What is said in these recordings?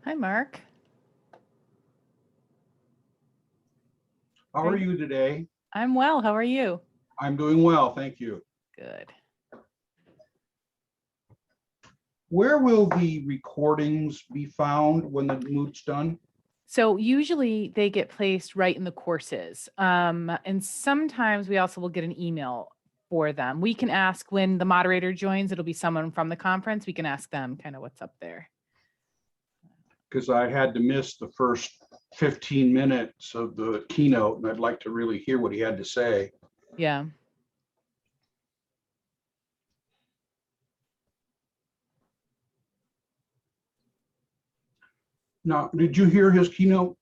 Hi, Mark. How are you today? I'm well. How are you? I'm doing well, thank you. Good. Where will the recordings be found when the moot's done? So usually they get placed right in the courses. And sometimes we also will get an email for them. We can ask when the moderator joins, it'll be someone from the conference. We can ask them kind of what's up there. Because I had to miss the first 15 minutes of the keynote, and I'd like to really hear what he had to say. Yeah. Now, did you hear his keynote?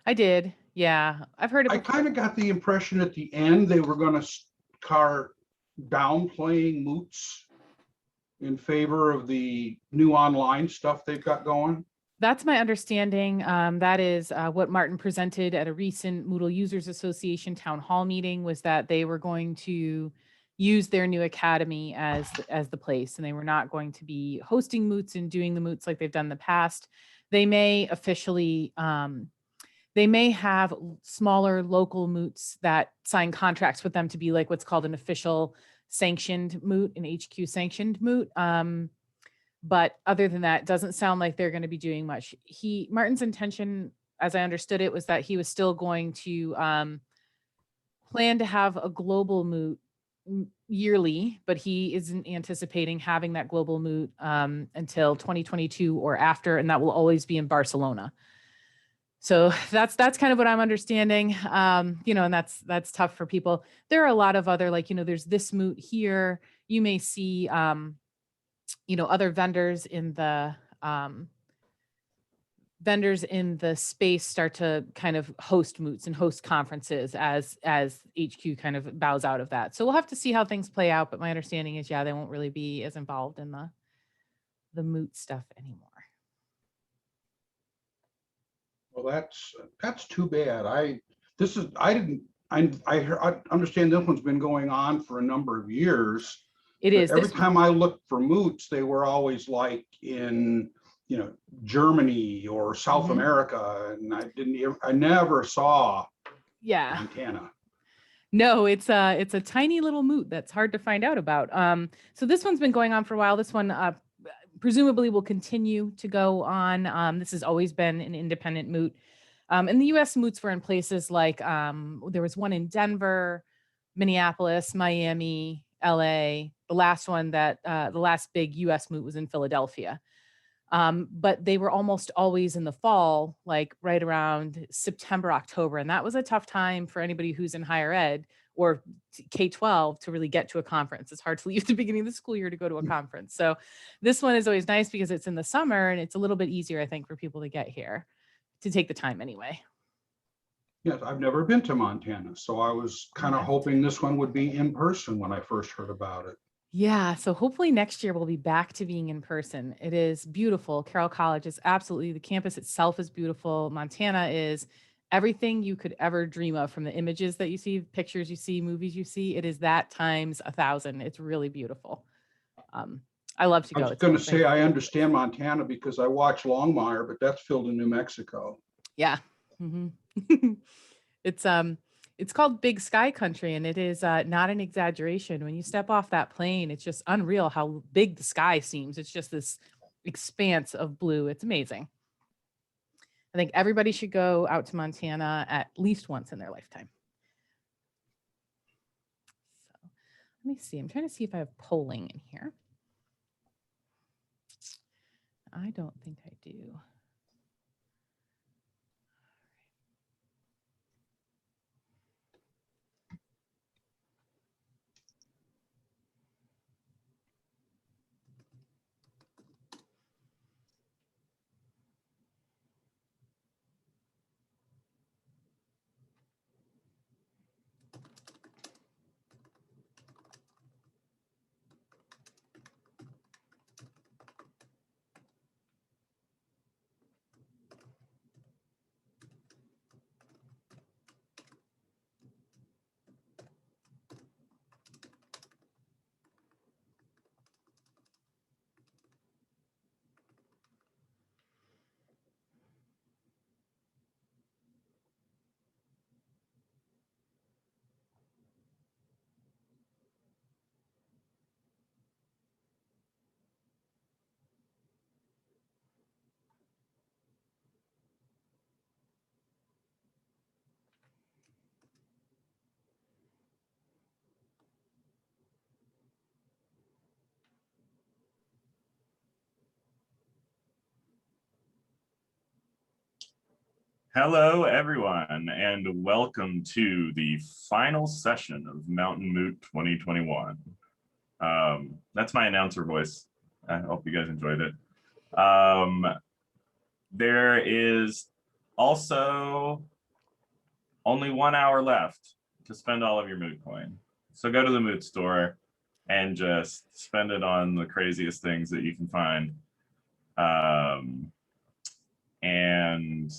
I did. Yeah. I've heard it I before. kind of got the impression at the end they were going to start downplaying moots in favor of the new online stuff they've got going. That's my understanding. That is what Martin presented at a recent Moodle Users Association town hall meeting, was that they were going to use their new academy as the place, and they were not going to be hosting moots and doing the moots like they've done in the past. They may officially, they may have smaller local moots that sign contracts with them to be like what's called an official sanctioned moot, an HQ sanctioned moot. But other than that, doesn't sound like they're going to be doing much. Martin's intention, as I understood it, was that he was still going to plan to have a global moot yearly, but he isn't anticipating having that global moot until 2022 or after, and that will always be in Barcelona. So that's kind of what I'm understanding. And that's tough for people. There are a lot of other, like, there's this moot here. You may see other vendors in the space start to kind of host moots and host conferences as HQ kind of bows out of that. So we'll have to see how things play out. But my understanding is, yeah, they won't really be as involved in the moot stuff anymore. Well, that's too bad. I understand this one's been going on for a number of years. It is. Every time I looked for moots, they were always like in, Germany or South America, and I never saw Montana. No, it's a tiny little moot that's hard to find out about. So this one's been going on for a while. This one presumably will continue to go on. This has always been an independent moot. In the US, moots were in places like there was one in Denver, Minneapolis, Miami, LA. The last one the last big US moot was in Philadelphia. But they were almost always in the fall, like right around September, October. And that was a tough time for anybody who's in higher ed or K-12 to really get to a conference. It's hard to leave the beginning of the school year to go to a conference. So this one is always nice because it's in the summer and it's a little bit easier, I think, for people to get here, to take the time anyway. Yes, I've never been to Montana, so I was kind of hoping this one would be in person when I first heard about it. Yeah, so hopefully next year we'll be back to being in person. It is beautiful. Carroll College is absolutely, the campus itself is beautiful. Montana is everything you could ever dream of, from the images that you see, pictures you see, movies you see. It is that times 1,000. It's really beautiful. I love to go. I was going to say I understand Montana because I watch Longmire, but that's filmed in New Mexico. Yeah. It's called Big Sky Country, and it is not an exaggeration. When you step off that plane, it's just unreal how big the sky seems. It's just this expanse of blue. It's amazing. I think everybody should go out to Montana at least once in their lifetime. So let me see. I'm trying to see if I have polling in here. I don't think I do. Hello, everyone, and welcome to the final session of MtMoot21. That's my announcer voice. I hope you guys enjoyed it. There is also only 1 hour left to spend all of your Moot coin. So go to the Moot store and just spend it on the craziest things that you can find. And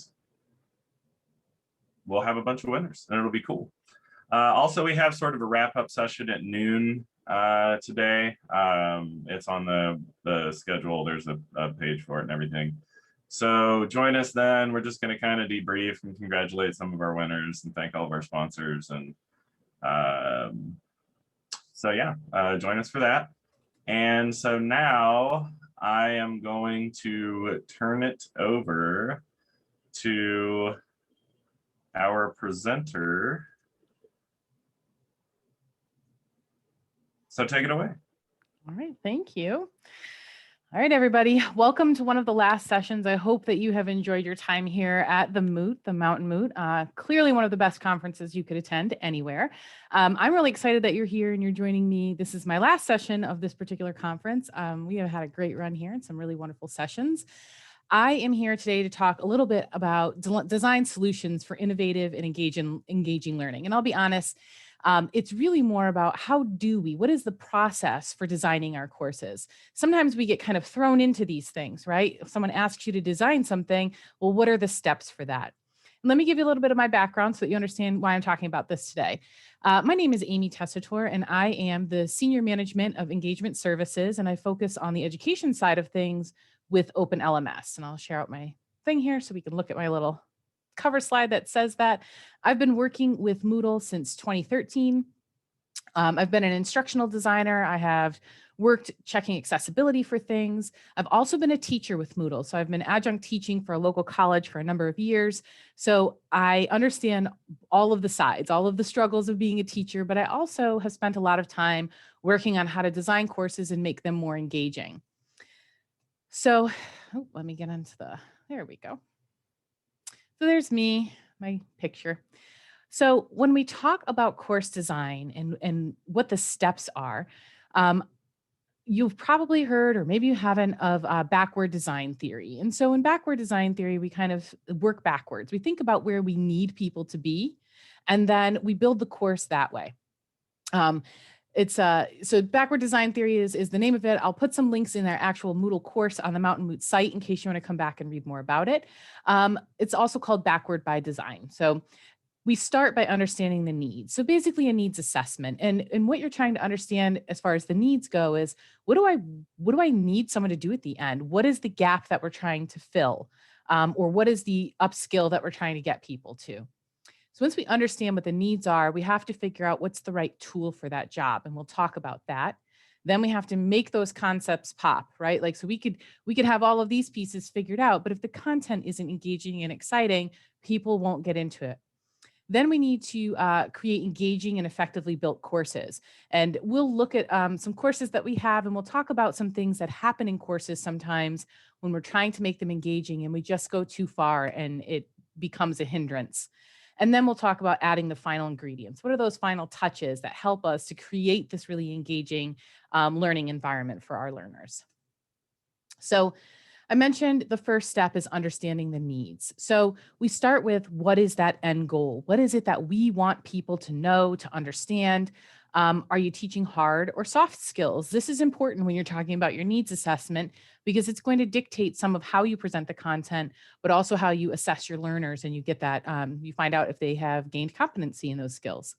we'll have a bunch of winners and it'll be cool. Also, we have sort of a wrap-up session at noon today. It's on the schedule. There's a page for it and everything. So join us then. We're just going to kind of debrief and congratulate some of our winners and thank all of our sponsors. And so yeah, join us for that. And so now I am going to turn it over to our presenter. So take it away. All right, thank you. All right, everybody, welcome to one of the last sessions. I hope that you have enjoyed your time here at the Moot, the Mountain Moot. Clearly one of the best conferences you could attend anywhere. I'm really excited that you're here and you're joining me. This is my last session of this particular conference. We have had a great run here and some really wonderful sessions. I am here today to talk a little bit about design solutions for innovative and engaging learning. And I'll be honest, it's really more about what is the process for designing our courses? Sometimes we get kind of thrown into these things, right? If someone asks you to design something, well, what are the steps for that? And let me give you a little bit of my background so that you understand why I'm talking about this today. My name is AmyTessitore, and I am the Senior Management of Engagement Services, and I focus on the education side of things with OpenLMS. And I'll share out my thing here so we can look at my little cover slide that says that. I've been working with Moodle since 2013. I've been an instructional designer. I have worked checking accessibility for things. I've also been a teacher with Moodle. So I've been adjunct teaching for a local college for a number of years. So I understand all of the sides, all of the struggles of being a teacher, but I also have spent a lot of time working on how to design courses and make them more engaging. So let me get into there we go. So there's me, my picture. So when we talk about course design and what the steps are, you've probably heard, or maybe you haven't, of backward design theory. And so in backward design theory, we kind of work backwards. We think about where we need people to be, and then we build the course that way. So backward design theory is the name of it. I'll put some links in our actual Moodle course on the Mountain Moot site in case you want to come back and read more about it. It's also called backward by design. So we start by understanding the needs. So basically a needs assessment. And what you're trying to understand as far as the needs go is, what do I need someone to do at the end? What is the gap that we're trying to fill? Or what is the upskill that we're trying to get people to? So once we understand what the needs are, we have to figure out what's the right tool for that job. And we'll talk about that. Then we have to make those concepts pop, right? Like, so we could have all of these pieces figured out, but if the content isn't engaging and exciting, people won't get into it. Then we need to create engaging and effectively built courses. And we'll look at some courses that we have, and we'll talk about some things that happen in courses sometimes when we're trying to make them engaging and we just go too far and it becomes a hindrance. And then we'll talk about adding the final ingredients. What are those final touches that help us to create this really engaging learning environment for our learners? So I mentioned the first step is understanding the needs. So we start with, what is that end goal? What is it that we want people to know, to understand? Are you teaching hard or soft skills? This is important when you're talking about your needs assessment, because it's going to dictate some of how you present the content, but also how you assess your learners, and you get that, you find out if they have gained competency in those skills.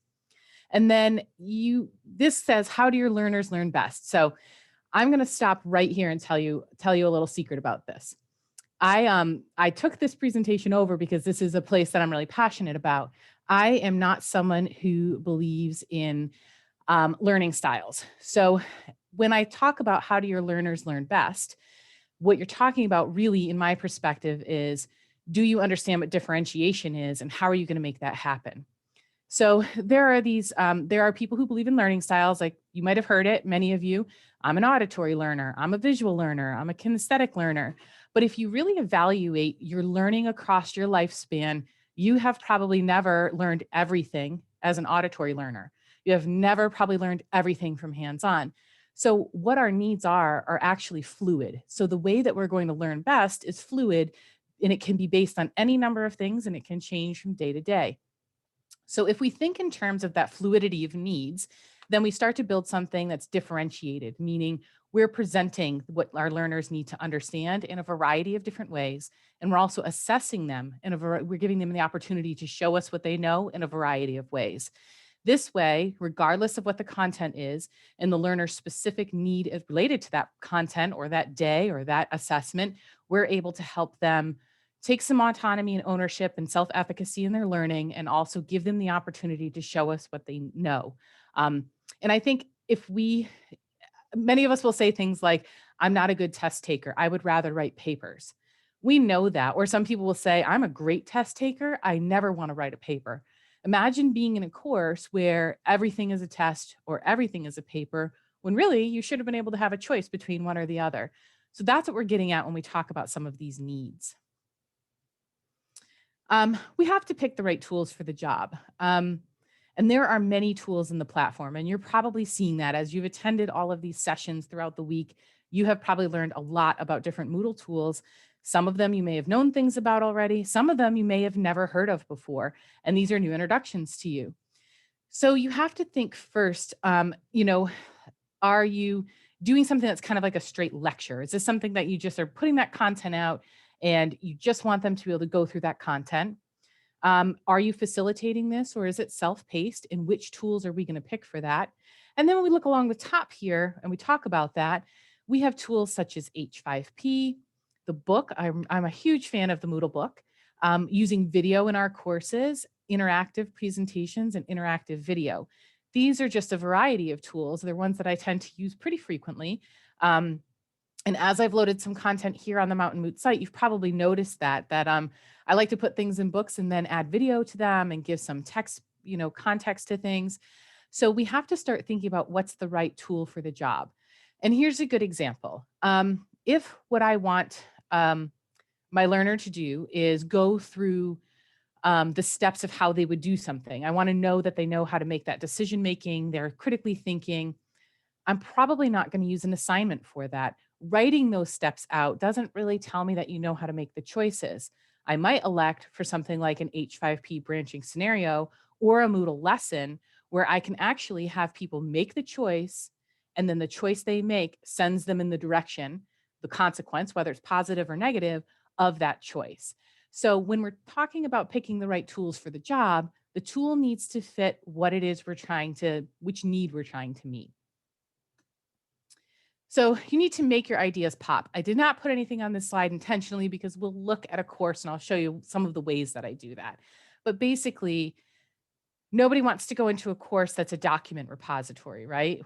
And then this says, how do your learners learn best? So I'm going to stop right here and tell you a little secret about this. I took this presentation over because this is a place that I'm really passionate about. I am not someone who believes in learning styles. So when I talk about how do your learners learn best, what you're talking about really, in my perspective, is, do you understand what differentiation is and how are you going to make that happen? So there are people who believe in learning styles, like you might have heard it, many of you. I'm an auditory learner, I'm a visual learner, I'm a kinesthetic learner. But if you really evaluate your learning across your lifespan, you have probably never learned everything as an auditory learner. You have never probably learned everything from hands-on. So what our needs are actually fluid. So the way that we're going to learn best is fluid, and it can be based on any number of things, and it can change from day to day. So if we think in terms of that fluidity of needs, then we start to build something that's differentiated, meaning we're presenting what our learners need to understand in a variety of different ways. And we're also assessing them we're giving them the opportunity to show us what they know in a variety of ways. This way, regardless of what the content is and the learner's specific need is related to that content or that day or that assessment, we're able to help them take some autonomy and ownership and self-efficacy in their learning, and also give them the opportunity to show us what they know. And I think many of us will say things like, I'm not a good test taker. I would rather write papers. We know that. Or some people will say, I'm a great test taker. I never want to write a paper. Imagine being in a course where everything is a test or everything is a paper, when really you should have been able to have a choice between one or the other. So that's what we're getting at when we talk about some of these needs. We have to pick the right tools for the job. And there are many tools in the platform, and you're probably seeing that as you've attended all of these sessions throughout the week. You have probably learned a lot about different Moodle tools. Some of them you may have known things about already. Some of them you may have never heard of before, and these are new introductions to you. So you have to think first, are you doing something that's kind of like a straight lecture? Is this something that you just are putting that content out and you just want them to be able to go through that content? Are you facilitating this, or is it self-paced? And which tools are we going to pick for that? And then when we look along the top here and we talk about that, we have tools such as H5P, the book. I'm a huge fan of the Moodle book, using video in our courses, interactive presentations, and interactive video. These are just a variety of tools. They're ones that I tend to use pretty frequently. And as I've loaded some content here on the MtMoot site, you've probably noticed that I like to put things in books and then add video to them and give some text, context to things. So we have to start thinking about what's the right tool for the job. And here's a good example. If what I want my learner to do is go through the steps of how they would do something, I want to know that they know how to make that decision making, they're critically thinking, I'm probably not going to use an assignment for that. Writing those steps out doesn't really tell me that you know how to make the choices. I might elect for something like an H5P branching scenario or a Moodle lesson where I can actually have people make the choice, and then the choice they make sends them in the direction, the consequence, whether it's positive or negative, of that choice. So when we're talking about picking the right tools for the job, the tool needs to fit what it is which need we're trying to meet. So you need to make your ideas pop. I did not put anything on this slide intentionally because we'll look at a course and I'll show you some of the ways that I do that. But basically, nobody wants to go into a course that's a document repository, right?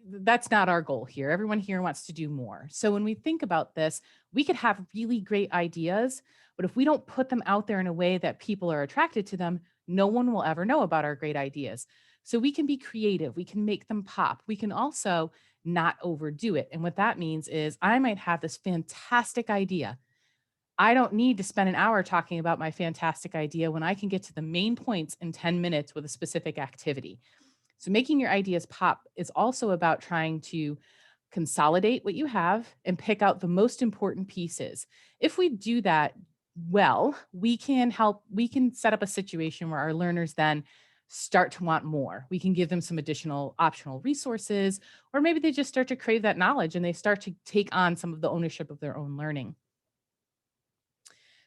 That's not our goal here. Everyone here wants to do more. So when we think about this, we could have really great ideas, but if we don't put them out there in a way that people are attracted to them, no one will ever know about our great ideas. So we can be creative. We can make them pop. We can also not overdo it. And what that means is I might have this fantastic idea. I don't need to spend an hour talking about my fantastic idea when I can get to the main points in 10 minutes with a specific activity. So making your ideas pop is also about trying to consolidate what you have and pick out the most important pieces. If we do that well, we can set up a situation where our learners then start to want more. We can give them some additional optional resources, or maybe they just start to crave that knowledge and they start to take on some of the ownership of their own learning.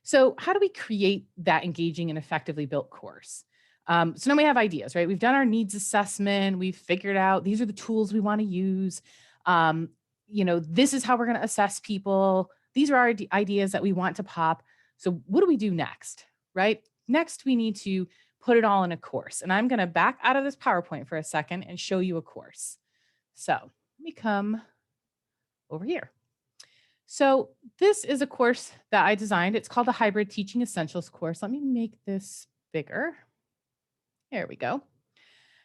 So how do we create that engaging and effectively built course? So now we have ideas, right? We've done our needs assessment. We've figured out these are the tools we want to use. This is how we're going to assess people. These are our ideas that we want to pop. So what do we do next, right? Next, we need to put it all in a course. And I'm going to back out of this PowerPoint for a second and show you a course. So let me come over here. So this is a course that I designed. It's called the Hybrid Teaching Essentials course. Let me make this bigger. There we go.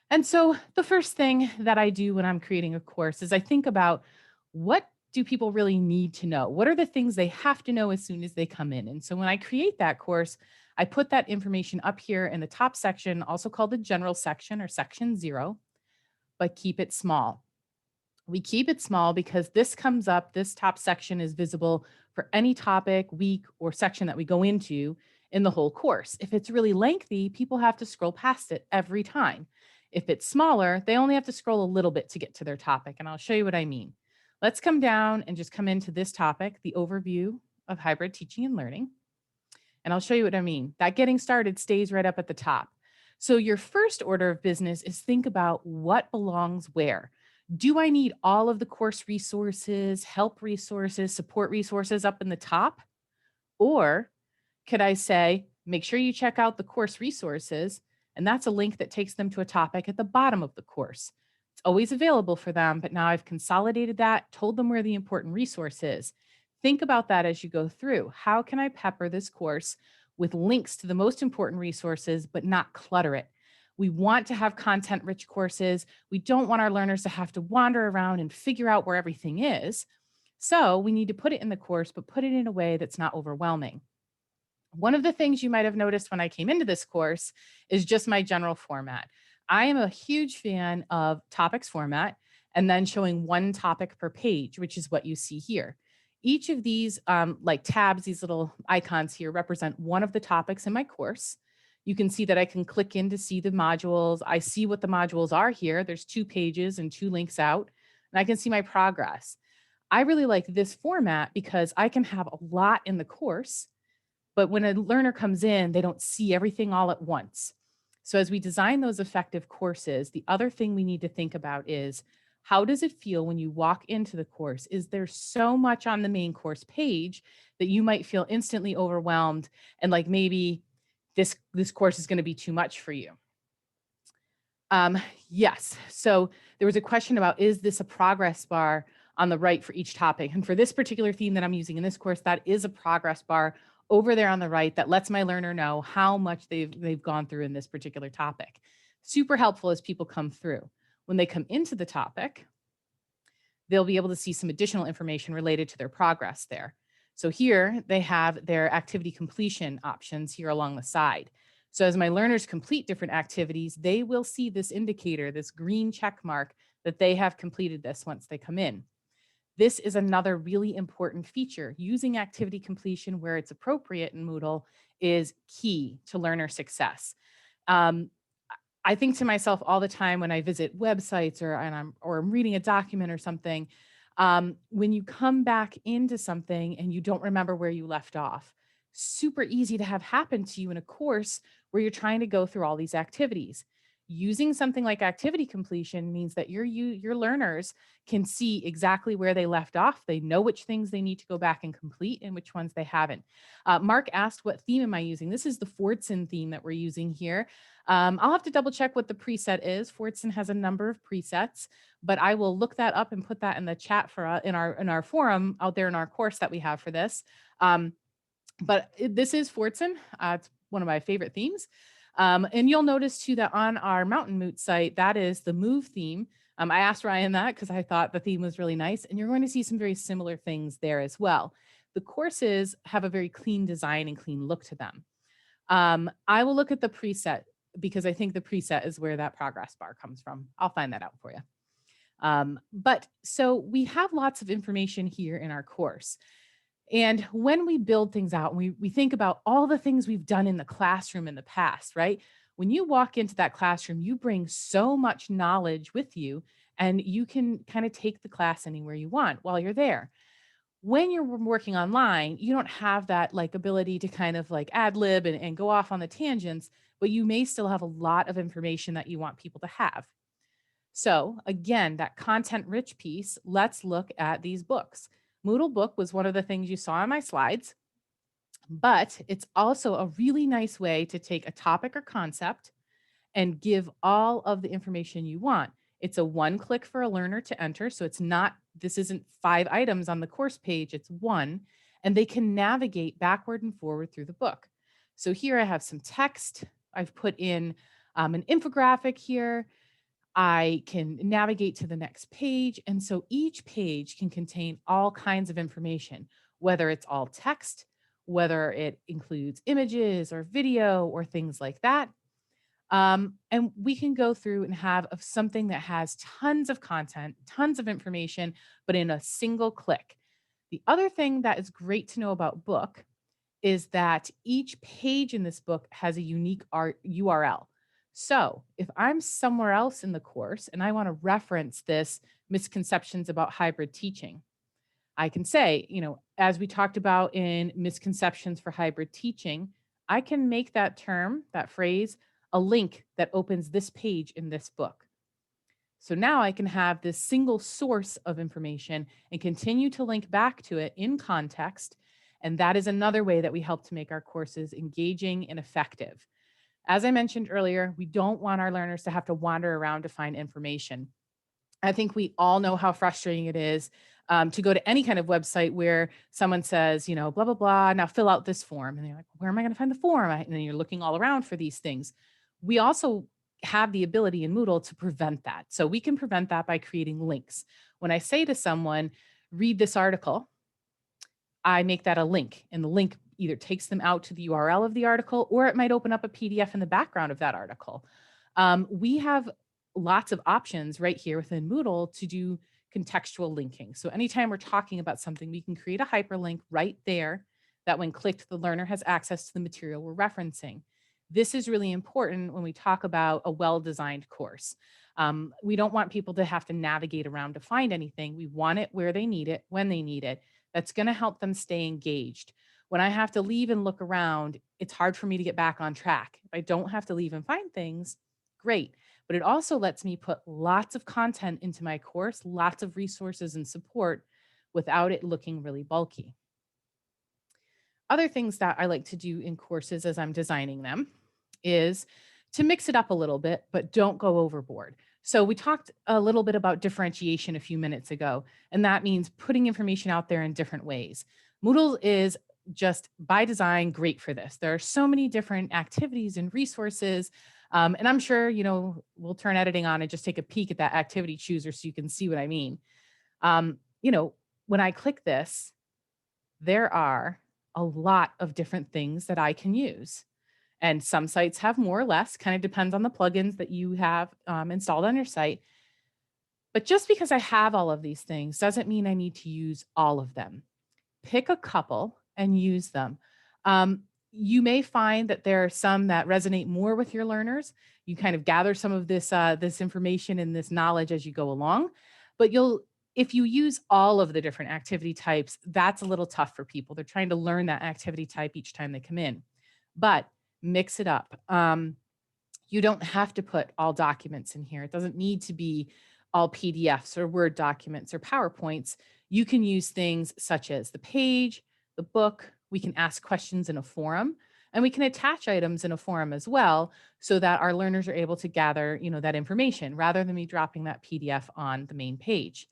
And so the first thing that I do when I'm creating a course is I think about what do people really need to know? What are the things they have to know as soon as they come in? And so when I create that course, I put that information up here in the top section, also called the general section or section 0, but keep it small. We keep it small because this comes up, this top section is visible for any topic, week, or section that we go into in the whole course. If it's really lengthy, people have to scroll past it every time. If it's smaller, they only have to scroll a little bit to get to their topic, and I'll show you what I mean. Let's come down and just come into this topic, the overview of hybrid teaching and learning, and I'll show you what I mean. That getting started stays right up at the top. So your first order of business is think about what belongs where. Do I need all of the course resources, help resources, support resources up in the top? Or could I say, make sure you check out the course resources, and that's a link that takes them to a topic at the bottom of the course. It's always available for them, but now I've consolidated that, told them where the important resource is. Think about that as you go through. How can I pepper this course with links to the most important resources, but not clutter it? We want to have content-rich courses. We don't want our learners to have to wander around and figure out where everything is. So we need to put it in the course, but put it in a way that's not overwhelming. One of the things you might have noticed when I came into this course is just my general format. I am a huge fan of topics format and then showing one topic per page, which is what you see here. Each of these like tabs, these little icons here represent one of the topics in my course. You can see that I can click in to see the modules. I see what the modules are here. There's 2 pages and 2 links out, and I can see my progress. I really like this format because I can have a lot in the course, but when a learner comes in, they don't see everything all at once. So as we design those effective courses, the other thing we need to think about is, how does it feel when you walk into the course? Is there so much on the main course page that you might feel instantly overwhelmed and like maybe this course is going to be too much for you? Yes. So there was a question about, is this a progress bar on the right for each topic? And for this particular theme that I'm using in this course, that is a progress bar over there on the right that lets my learner know how much they've gone through in this particular topic. Super helpful as people come through. When they come into the topic, they'll be able to see some additional information related to their progress there. So here they have their activity completion options here along the side. So as my learners complete different activities, they will see this indicator, this green check mark, that they have completed this once they come in. This is another really important feature. Using activity completion where it's appropriate in Moodle is key to learner success. I think to myself all the time when I visit websites or I'm reading a document or something, when you come back into something and you don't remember where you left off, super easy to have happen to you in a course where you're trying to go through all these activities. Using something like activity completion means that your learners can see exactly where they left off. They know which things they need to go back and complete and which ones they haven't. Mark asked, what theme am I using? This is the Fortson theme that we're using here. I'll have to double check what the preset is. Fortson has a number of presets, but I will look that up and put that in the chat for in our forum out there in our course that we have for this. This is Fortson. It's one of my favorite themes. And you'll notice too that on our MtMoot site, that is the Move theme. I asked Ryan that because I thought the theme was really nice, and you're going to see some very similar things there as well. The courses have a very clean design and clean look to them. I will look at the preset because I think the preset is where that progress bar comes from. I'll find that out for you. So we have lots of information here in our course. And when we build things out, we think about all the things we've done in the classroom in the past, right? When you walk into that classroom, you bring so much knowledge with you, and you can kind of take the class anywhere you want while you're there. When you're working online, you don't have that like ability to kind of like ad lib and go off on the tangents, but you may still have a lot of information that you want people to have. So again, that content rich piece, let's look at these books. Moodle book was one of the things you saw on my slides, but it's also a really nice way to take a topic or concept and give all of the information you want. It's a one click for a learner to enter. So this isn't 5 items on the course page, it's 1, and they can navigate backward and forward through the book. So here I have some text. I've put in an infographic here. I can navigate to the next page. And so each page can contain all kinds of information, whether it's all text, whether it includes images or video or things like that. And we can go through and have something that has tons of content, tons of information, but in a single click. The other thing that is great to know about book is that each page in this book has a unique URL. So if I'm somewhere else in the course and I want to reference this misconceptions about hybrid teaching, I can say, as we talked about in misconceptions for hybrid teaching, I can make that term, that phrase, a link that opens this page in this book. So now I can have this single source of information and continue to link back to it in context. And that is another way that we help to make our courses engaging and effective. As I mentioned earlier, we don't want our learners to have to wander around to find information. I think we all know how frustrating it is to go to any kind of website where someone says, blah, blah, blah, now fill out this form. And they're like, where am I going to find the form? And then you're looking all around for these things. We also have the ability in Moodle to prevent that. So we can prevent that by creating links. When I say to someone, read this article, I make that a link, and the link either takes them out to the URL of the article, or it might open up a PDF in the background of that article. We have lots of options right here within Moodle to do contextual linking. So anytime we're talking about something, we can create a hyperlink right there that when clicked, the learner has access to the material we're referencing. This is really important when we talk about a well-designed course. We don't want people to have to navigate around to find anything. We want it where they need it, when they need it. That's going to help them stay engaged. When I have to leave and look around, it's hard for me to get back on track. If I don't have to leave and find things, great. But it also lets me put lots of content into my course, lots of resources and support without it looking really bulky. Other things that I like to do in courses as I'm designing them is to mix it up a little bit, but don't go overboard. So we talked a little bit about differentiation a few minutes ago, and that means putting information out there in different ways. Moodle is just by design great for this. There are so many different activities and resources. And I'm sure, we'll turn editing on and just take a peek at that activity chooser so you can see what I mean. When I click this, there are a lot of different things that I can use. And some sites have more or less, kind of depends on the plugins that you have installed on your site. But just because I have all of these things doesn't mean I need to use all of them. Pick a couple and use them. You may find that there are some that resonate more with your learners. You kind of gather some of this information and this knowledge as you go along. But if you use all of the different activity types, that's a little tough for people. They're trying to learn that activity type each time they come in. But mix it up. You don't have to put all documents in here. It doesn't need to be all PDFs or Word documents or PowerPoints. You can use things such as the page, the book. We can ask questions in a forum, and we can attach items in a forum as well so that our learners are able to gather, that information rather than me dropping that PDF on the main page.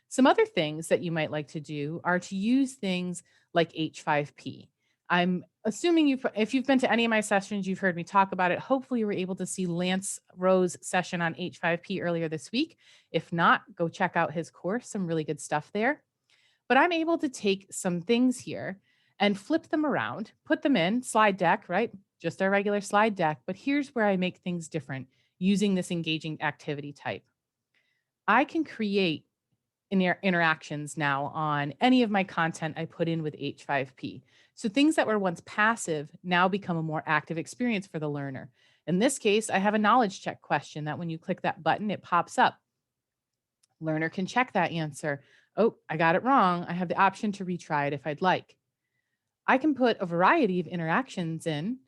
Some other things that you might like to do are to use things like H5P. I'm assuming if you've been to any of my sessions, you've heard me talk about it. Hopefully you were able to see Lance Rowe's session on H5P earlier this week. If not, go check out his course, some really good stuff there. But I'm able to take some things here and flip them around, put them in slide deck, right? Just our regular slide deck. But here's where I make things different using this engaging activity type. I can create interactions now on any of my content I put in with H5P. So things that were once passive now become a more active experience for the learner. In this case, I have a knowledge check question that when you click that button, it pops up. Learner can check that answer. Oh, I got it wrong. I have the option to retry it if I'd like. I can put a variety of interactions in.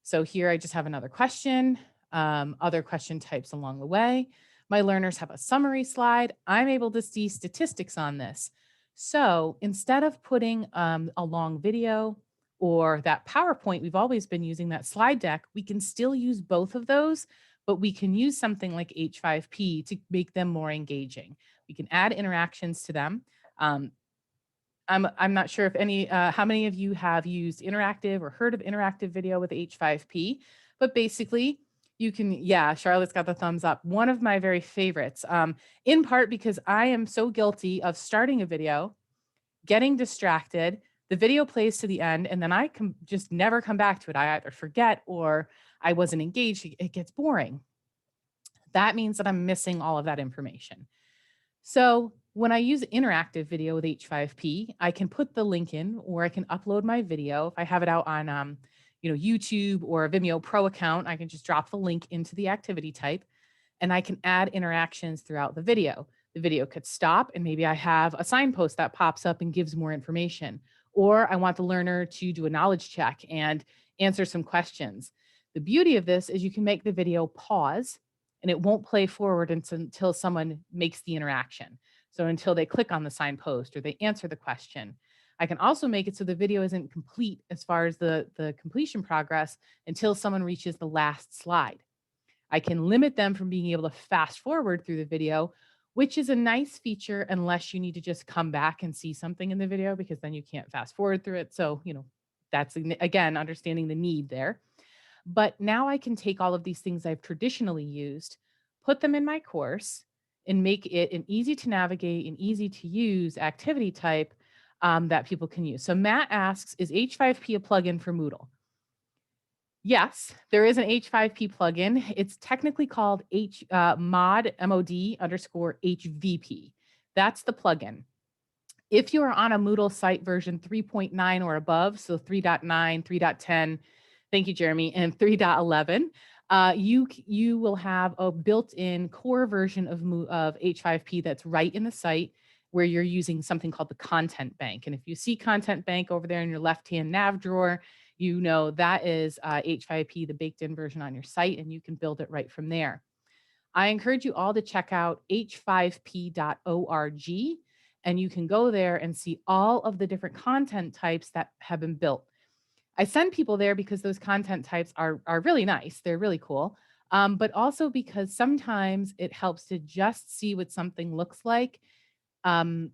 So here I just have another question, other question types along the way. My learners have a summary slide. I'm able to see statistics on this. So instead of putting a long video or that PowerPoint, we've always been using that slide deck, we can still use both of those, but we can use something like H5P to make them more engaging. We can add interactions to them. I'm not sure if how many of you have used interactive or heard of interactive video with H5P, but basically You can, yeah, Charlotte's got the thumbs up. One of my very favorites, in part because I am so guilty of starting a video, getting distracted, the video plays to the end, and then I can just never come back to it. I either forget or I wasn't engaged. It gets boring. That means that I'm missing all of that information. So when I use interactive video with H5P, I can put the link in, or I can upload my video. If I have it out on YouTube or a Vimeo Pro account, I can just drop the link into the activity type, and I can add interactions throughout the video. The video could stop, and maybe I have a signpost that pops up and gives more information. Or I want the learner to do a knowledge check and answer some questions. The beauty of this is you can make the video pause, and it won't play forward until someone makes the interaction. So until they click on the signpost or they answer the question. I can also make it so the video isn't complete as far as the completion progress until someone reaches the last slide. I can limit them from being able to fast forward through the video, which is a nice feature unless you need to just come back and see something in the video, because then you can't fast forward through it. So, that's, again, understanding the need there. But now I can take all of these things I've traditionally used, put them in my course, and make it an easy to navigate and easy to use activity type that people can use. So Matt asks, is H5P a plugin for Moodle? Yes, there is an H5P plugin. It's technically called mod _HVP. That's the plugin. If you are on a Moodle site version 3.9 or above, so 3.9, 3.10, thank you, Jeremy, and 3.11, you will have a built-in core version of H5P that's right in the site, where you're using something called the content bank. And if you see content bank over there in your left-hand nav drawer, that is H5P, the baked-in version on your site, and you can build it right from there. I encourage you all to check out h5p.org, and you can go there and see all of the different content types that have been built. I send people there because those content types are really nice. They're really cool. But also because sometimes it helps to just see what something looks like in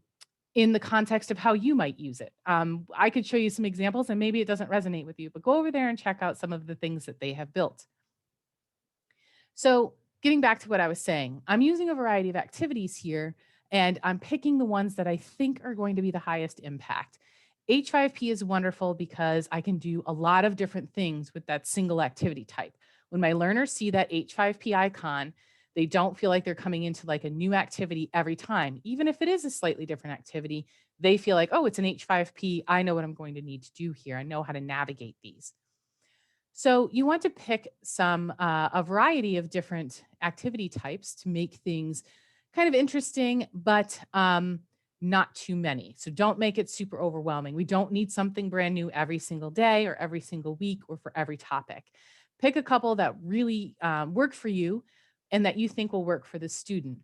the context of how you might use it. I could show you some examples and maybe it doesn't resonate with you, but go over there and check out some of the things that they have built. So getting back to what I was saying, I'm using a variety of activities here, and I'm picking the ones that I think are going to be the highest impact. H5P is wonderful because I can do a lot of different things with that single activity type. When my learners see that H5P icon, they don't feel like they're coming into like a new activity every time. Even if it is a slightly different activity, they feel like, oh, it's an H5P. I know what I'm going to need to do here. I know how to navigate these. So you want to pick a variety of different activity types to make things kind of interesting, but not too many. So don't make it super overwhelming. We don't need something brand new every single day or every single week or for every topic. Pick a couple that really work for you and that you think will work for the student.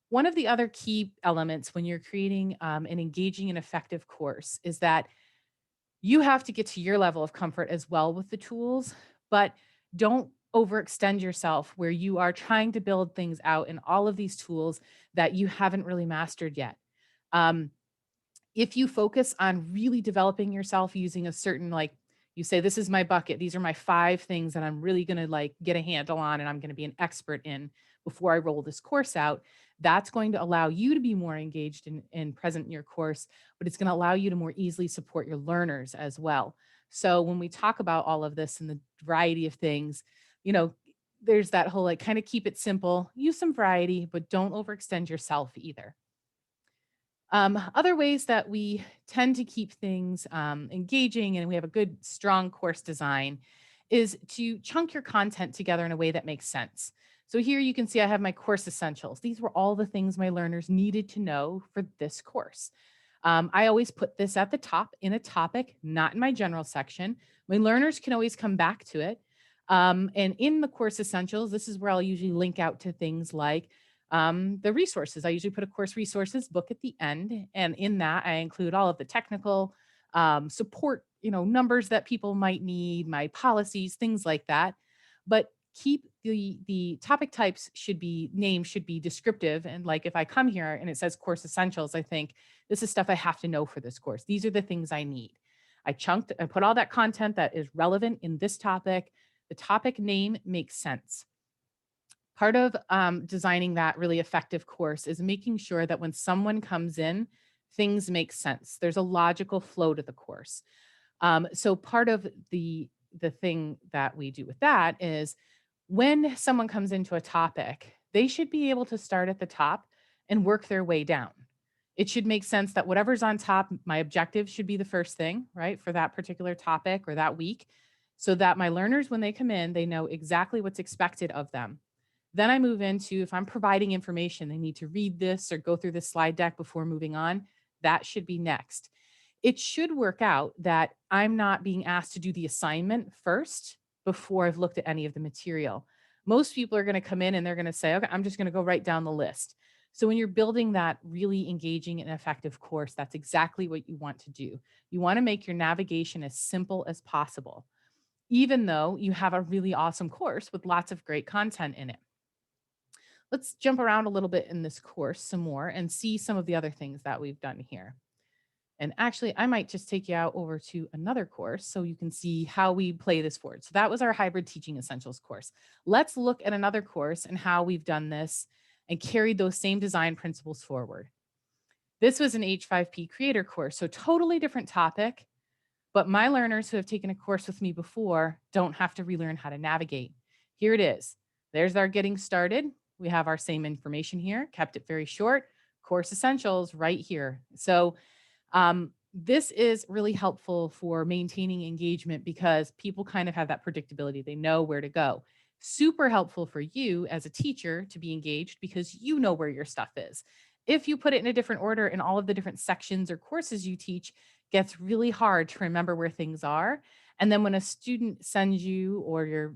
One of the other key elements when you're creating an engaging and effective course is that you have to get to your level of comfort as well with the tools, but don't overextend yourself where you are trying to build things out in all of these tools that you haven't really mastered yet. If you focus on really developing yourself using a certain, like you say, this is my bucket, these are my 5 things that I'm really going to like get a handle on and I'm going to be an expert in before I roll this course out, that's going to allow you to be more engaged and present in your course, but it's going to allow you to more easily support your learners as well. So when we talk about all of this and the variety of things, there's that whole like kind of keep it simple, use some variety, but don't overextend yourself either. Other ways that we tend to keep things engaging and we have a good, strong course design is to chunk your content together in a way that makes sense. So here you can see I have my course essentials. These were all the things my learners needed to know for this course. I always put this at the top in a topic, not in my general section. My learners can always come back to it. And in the course essentials, this is where I'll usually link out to things like the resources. I usually put a course resources book at the end. And in that, I include all of the technical support, numbers that people might need, my policies, things like that. But keep the topic types should be descriptive. And like if I come here and it says course essentials, I think this is stuff I have to know for this course. These are the things I need. I put all that content that is relevant in this topic. The topic name makes sense. Part of designing that really effective course is making sure that when someone comes in, things make sense. There's a logical flow to the course. So part of the thing that we do with that is when someone comes into a topic, they should be able to start at the top and work their way down. It should make sense that whatever's on top, my objective should be the first thing, right, for that particular topic or that week, so that my learners, when they come in, they know exactly what's expected of them. Then I move into, if I'm providing information, they need to read this or go through this slide deck before moving on, that should be next. It should work out that I'm not being asked to do the assignment first before I've looked at any of the material. Most people are going to come in and they're going to say, okay, I'm just going to go right down the list. So when you're building that really engaging and effective course, that's exactly what you want to do. You want to make your navigation as simple as possible, even though you have a really awesome course with lots of great content in it. Let's jump around a little bit in this course some more and see some of the other things that we've done here. And actually, I might just take you out over to another course so you can see how we play this forward. So that was our hybrid teaching essentials course. Let's look at another course and how we've done this and carried those same design principles forward. This was an H5P creator course, so totally different topic, but my learners who have taken a course with me before don't have to relearn how to navigate. Here it is. There's our getting started. We have our same information here, kept it very short, course essentials right here. So this is really helpful for maintaining engagement because people kind of have that predictability. They know where to go. Super helpful for you as a teacher to be engaged because you know where your stuff is. If you put it in a different order in all of the different sections or courses you teach, gets really hard to remember where things are. And then when a student sends you or your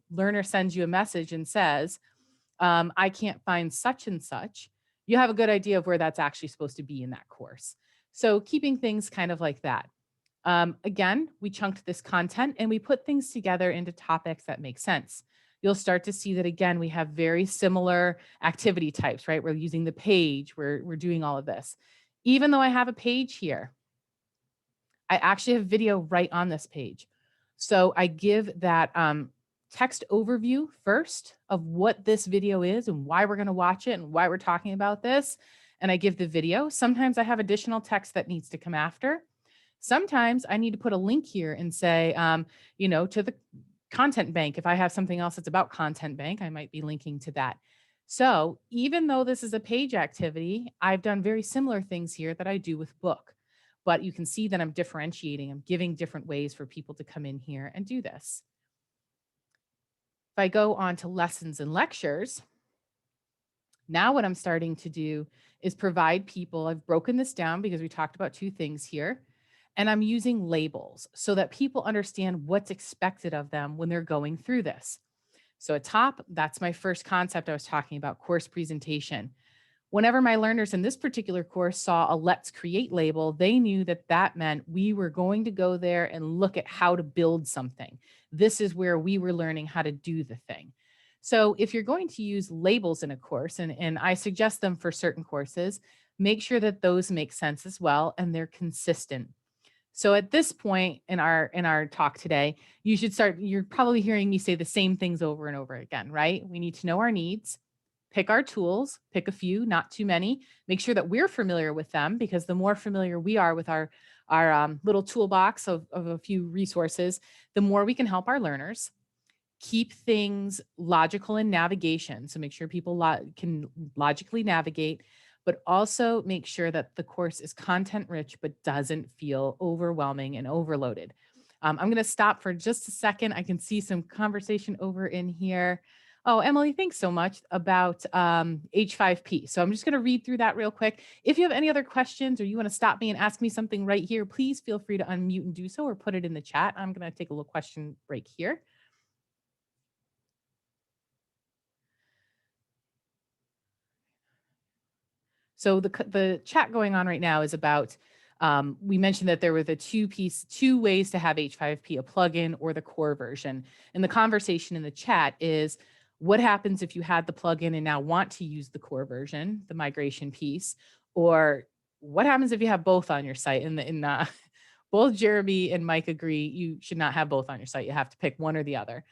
learner sends you a message and says, I can't find such and such, you have a good idea of where that's actually supposed to be in that course. So keeping things kind of like that. Again, we chunked this content and we put things together into topics that make sense. You'll start to see that, again, we have very similar activity types, right? We're using the page, we're doing all of this. Even though I have a page here, I actually have video right on this page. So I give that text overview first of what this video is and why we're going to watch it and why we're talking about this. And I give the video. Sometimes I have additional text that needs to come after. Sometimes I need to put a link here and say, to the content bank. If I have something else that's about content bank, I might be linking to that. So even though this is a page activity, I've done very similar things here that I do with book. But you can see that I'm differentiating. I'm giving different ways for people to come in here and do this. If I go on to lessons and lectures, now what I'm starting to do is provide people, I've broken this down because we talked about two things here, and I'm using labels so that people understand what's expected of them when they're going through this. So at top, that's my first concept I was talking about, course presentation. Whenever my learners in this particular course saw a Let's Create label, they knew that that meant we were going to go there and look at how to build something. This is where we were learning how to do the thing. So if you're going to use labels in a course, and I suggest them for certain courses, make sure that those make sense as well and they're consistent. So at this point in our talk today, you're probably hearing me say the same things over and over again, right? We need to know our needs. Pick our tools, pick a few, not too many. Make sure that we're familiar with them, because the more familiar we are with our little toolbox of a few resources, the more we can help our learners. Keep things logical in navigation. So make sure people can logically navigate, but also make sure that the course is content rich, but doesn't feel overwhelming and overloaded. I'm going to stop for just a second. I can see some conversation over in here. Oh, Emily, thanks so much about H5P. So I'm just going to read through that real quick. If you have any other questions or you want to stop me and ask me something right here, please feel free to unmute and do so or put it in the chat. I'm going to take a little question break here. So the chat going on right now is about, we mentioned that there were the two ways to have H5P, a plugin or the core version. And the conversation in the chat is, what happens if you had the plugin and now want to use the core version, the migration piece? Or what happens if you have both on your site? both Jeremy and Mike agree you should not have both on your site. You have to pick one or the other.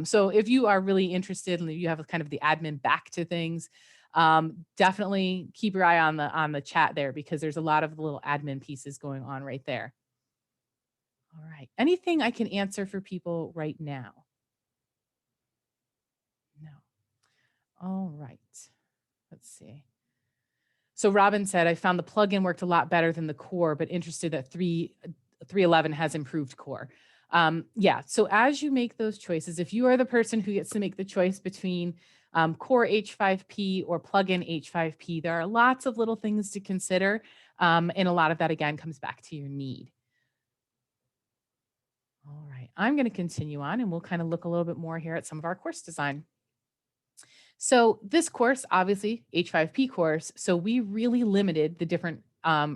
So if you are really interested and you have kind of the admin back to things, definitely keep your eye on the chat there, because there's a lot of little admin pieces going on right there. All right. Anything I can answer for people right now? No. All right. Let's see. So Robin said, I found the plugin worked a lot better than the core, but interested that 3.11 has improved core. Yeah, so as you make those choices, if you are the person who gets to make the choice between core H5P or plugin H5P, there are lots of little things to consider. And a lot of that, again, comes back to your need. All right, I'm going to continue on and we'll kind of look a little bit more here at some of our course design. So this course, obviously H5P course, so we really limited the different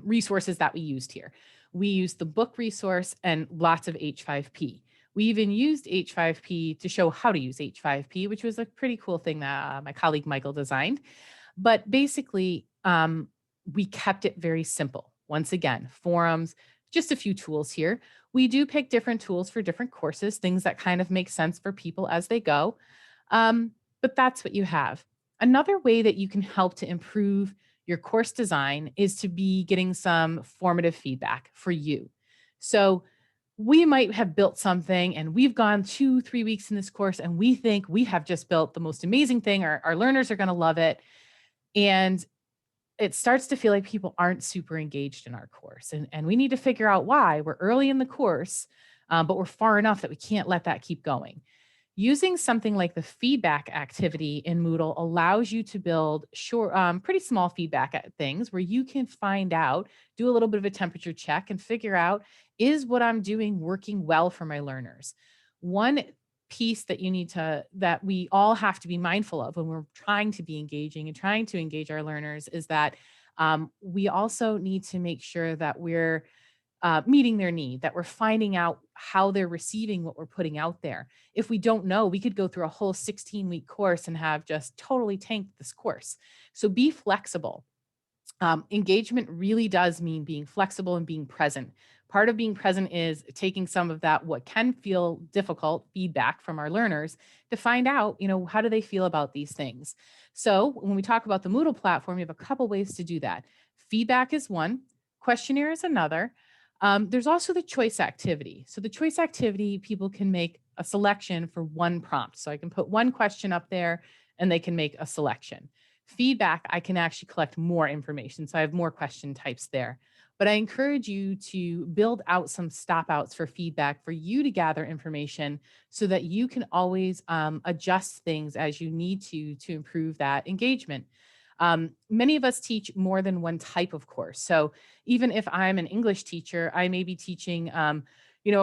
resources that we used here. We used the book resource and lots of H5P. We even used H5P to show how to use H5P, which was a pretty cool thing that my colleague Michael designed. But basically, we kept it very simple. Once again, forums, just a few tools here. We do pick different tools for different courses, things that kind of make sense for people as they go. But that's what you have. Another way that you can help to improve your course design is to be getting some formative feedback for you. So we might have built something and we've gone 2-3 weeks in this course and we think we have just built the most amazing thing. Our learners are going to love it. And it starts to feel like people aren't super engaged in our course. And we need to figure out why. We're early in the course, but we're far enough that we can't let that keep going. Using something like the feedback activity in Moodle allows you to build short, pretty small feedback at things where you can find out, do a little bit of a temperature check and figure out, is what I'm doing working well for my learners? One piece that that we all have to be mindful of when we're trying to be engaging and trying to engage our learners is that we also need to make sure that we're meeting their need, that we're finding out how they're receiving what we're putting out there. If we don't know, we could go through a whole 16-week course and have just totally tanked this course. So be flexible. Engagement really does mean being flexible and being present. Part of being present is taking some of that, what can feel difficult feedback from our learners to find out, how do they feel about these things? So when we talk about the Moodle platform, you have a couple ways to do that. Feedback is one, questionnaire is another. There's also the choice activity. So the choice activity, people can make a selection for one prompt. So I can put one question up there and they can make a selection. Feedback, I can actually collect more information. So I have more question types there. But I encourage you to build out some stop outs for feedback for you to gather information so that you can always adjust things as you need to improve that engagement. Many of us teach more than one type of course. So even if I'm an English teacher, I may be teaching, a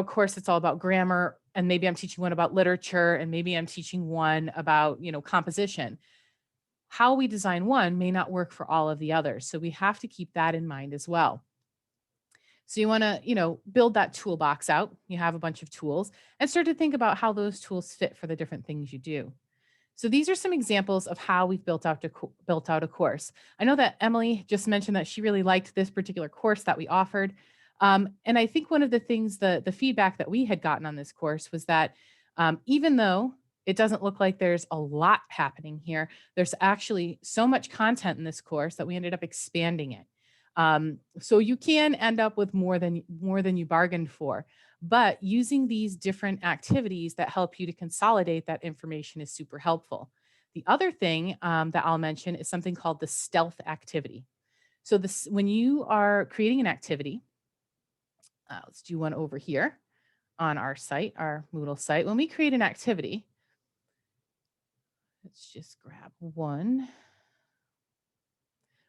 course that's all about grammar, and maybe I'm teaching one about literature, and maybe I'm teaching one about, composition. How we design one may not work for all of the others. So we have to keep that in mind as well. So you want to, build that toolbox out. You have a bunch of tools and start to think about how those tools fit for the different things you do. So these are some examples of how we've built out a course. I know that Emily just mentioned that she really liked this particular course that we offered. And I think one of the things, the feedback that we had gotten on this course was that even though it doesn't look like there's a lot happening here, there's actually so much content in this course that we ended up expanding it. So you can end up with more than you bargained for. But using these different activities that help you to consolidate that information is super helpful. The other thing that I'll mention is something called the stealth activity. So when you are creating an activity, let's do one over here on our site, our Moodle site. When we create an activity, let's just grab one.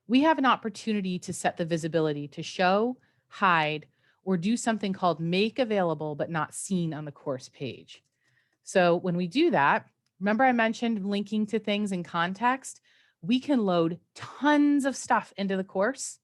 We have an opportunity to set the visibility to show, hide, or do something called make available but not seen on the course page. So when we do that, remember I mentioned linking to things in context? We can load tons of stuff into the course,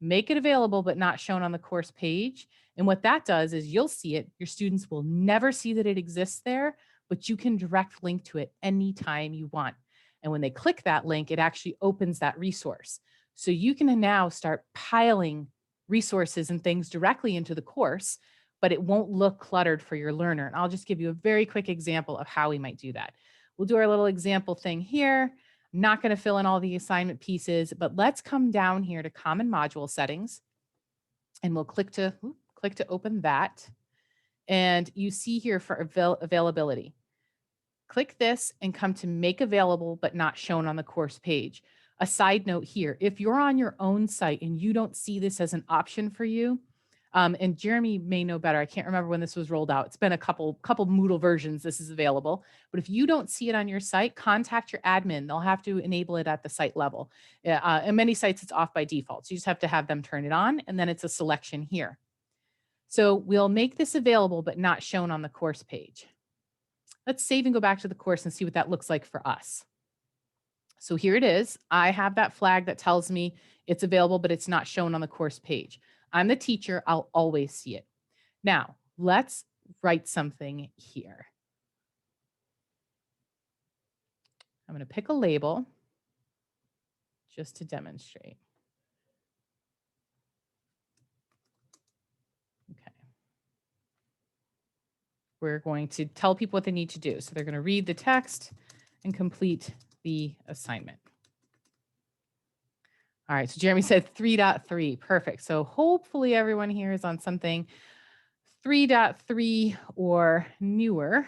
make it available but not shown on the course page. And what that does is you'll see it. Your students will never see that it exists there, but you can direct link to it anytime you want. And when they click that link, it actually opens that resource. So you can now start piling resources and things directly into the course, but it won't look cluttered for your learner. And I'll just give you a very quick example of how we might do that. We'll do our little example thing here. I'm not going to fill in all the assignment pieces, but let's come down here to Common Module Settings, and we'll click to open that. And you see here for availability. Click this and come to Make Available but not shown on the course page. A side note here, if you're on your own site and you don't see this as an option for you, and Jeremy may know better, I can't remember when this was rolled out. It's been a couple Moodle versions this is available. But if you don't see it on your site, contact your admin. They'll have to enable it at the site level. In many sites, it's off by default. So you just have to have them turn it on, and then it's a selection here. So we'll make this available but not shown on the course page. Let's save and go back to the course and see what that looks like for us. So here it is. I have that flag that tells me it's available, but it's not shown on the course page. I'm the teacher. I'll always see it. Now, let's write something here. I'm going to pick a label just to demonstrate. Okay. We're going to tell people what they need to do. So they're going to read the text and complete the assignment. All right, so Jeremy said 3.3, perfect. So hopefully everyone here is on something 3.3 or newer.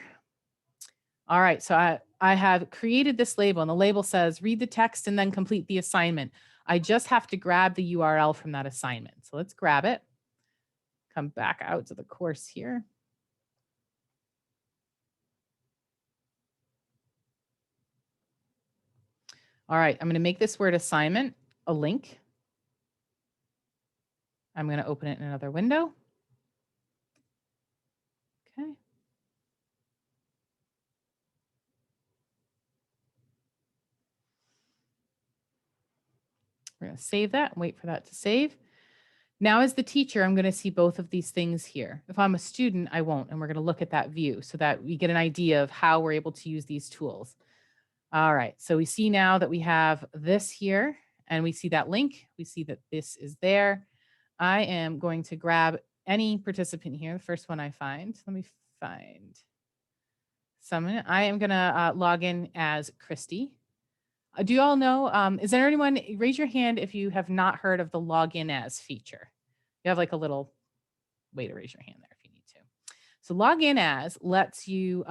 All right, so I have created this label, and the label says read the text and then complete the assignment. I just have to grab the URL from that assignment. So let's grab it. Come back out to the course here. All right, I'm going to make this word assignment a link. I'm going to open it in another window. Okay. We're going to save that and wait for that to save. Now, as the teacher, I'm going to see both of these things here. If I'm a student, I won't, and we're going to look at that view so that we get an idea of how we're able to use these tools. All right, so we see now that we have this here, and we see that link. We see that this is there. I am going to grab any participant here, the first one I find. Let me find someone. I am going to log in as Christy. Do you all know, is there anyone, raise your hand if you have not heard of the login as feature. You have like a little way to raise your hand there if you need to. So login as lets you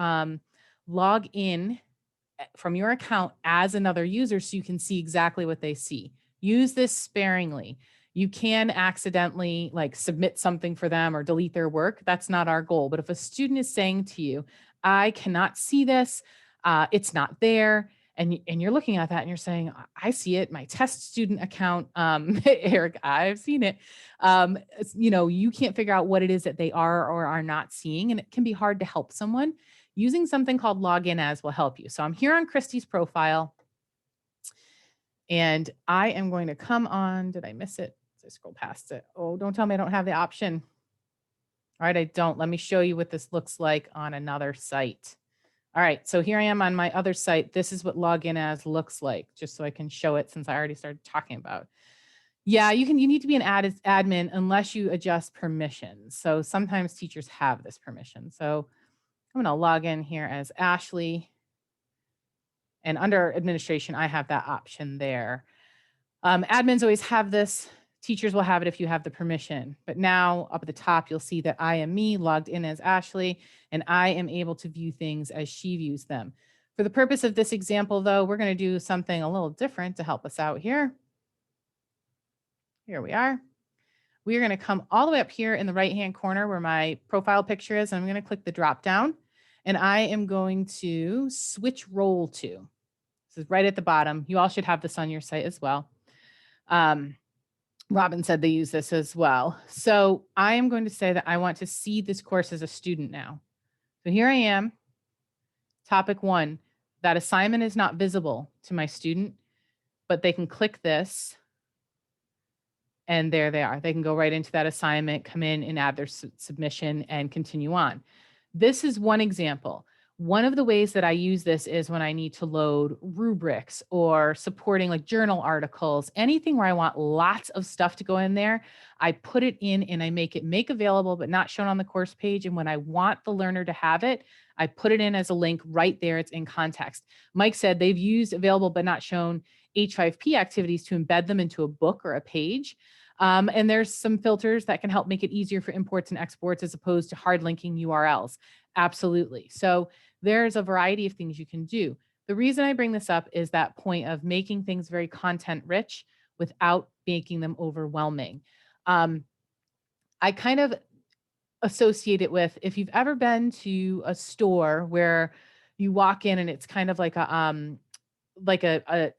log in from your account as another user so you can see exactly what they see. Use this sparingly. You can accidentally like submit something for them or delete their work. That's not our goal. But if a student is saying to you, I cannot see this, it's not there, and you're looking at that and you're saying, I see it, my test student account, Eric, I've seen it. You know, you can't figure out what it is that they are or are not seeing, and it can be hard to help someone. Using something called login as will help you. So I'm here on Christy's profile, and I am going to come on. Did I miss it? Did I scroll past it? Oh, don't tell me I don't have the option. All right, I don't. Let me show you what this looks like on another site. All right, so here I am on my other site. This is what login as looks like, just so I can show it since I already started talking about. Yeah, you need to be an admin unless you adjust permissions. So sometimes teachers have this permission. So I'm going to log in here as Ashley, and under administration, I have that option there. Admins always have this. Teachers will have it if you have the permission. But now up at the top, you'll see that I am me logged in as Ashley, and I am able to view things as she views them. For the purpose of this example, though, we're going to do something a little different to help us out here. Here we are. We are going to come all the way up here in the right-hand corner where my profile picture is. And I'm going to click the drop down, and I am going to switch role to. This is right at the bottom. You all should have this on your site as well. Robin said they use this as well. So I am going to say that I want to see this course as a student now. So here I am, topic 1. That assignment is not visible to my student, but they can click this, and there they are. They can go right into that assignment, come in and add their submission and continue on. This is one example. One of the ways that I use this is when I need to load rubrics or supporting like journal articles, anything where I want lots of stuff to go in there. I put it in and I make it make available, but not shown on the course page. And when I want the learner to have it, I put it in as a link right there. It's in context. Mike said they've used available but not shown H5P activities to embed them into a book or a page. And there's some filters that can help make it easier for imports and exports as opposed to hard linking URLs. Absolutely. So there's a variety of things you can do. The reason I bring this up is that point of making things very content rich without making them overwhelming. I kind of associate it with, if you've ever been to a store where you walk in and it's kind of like a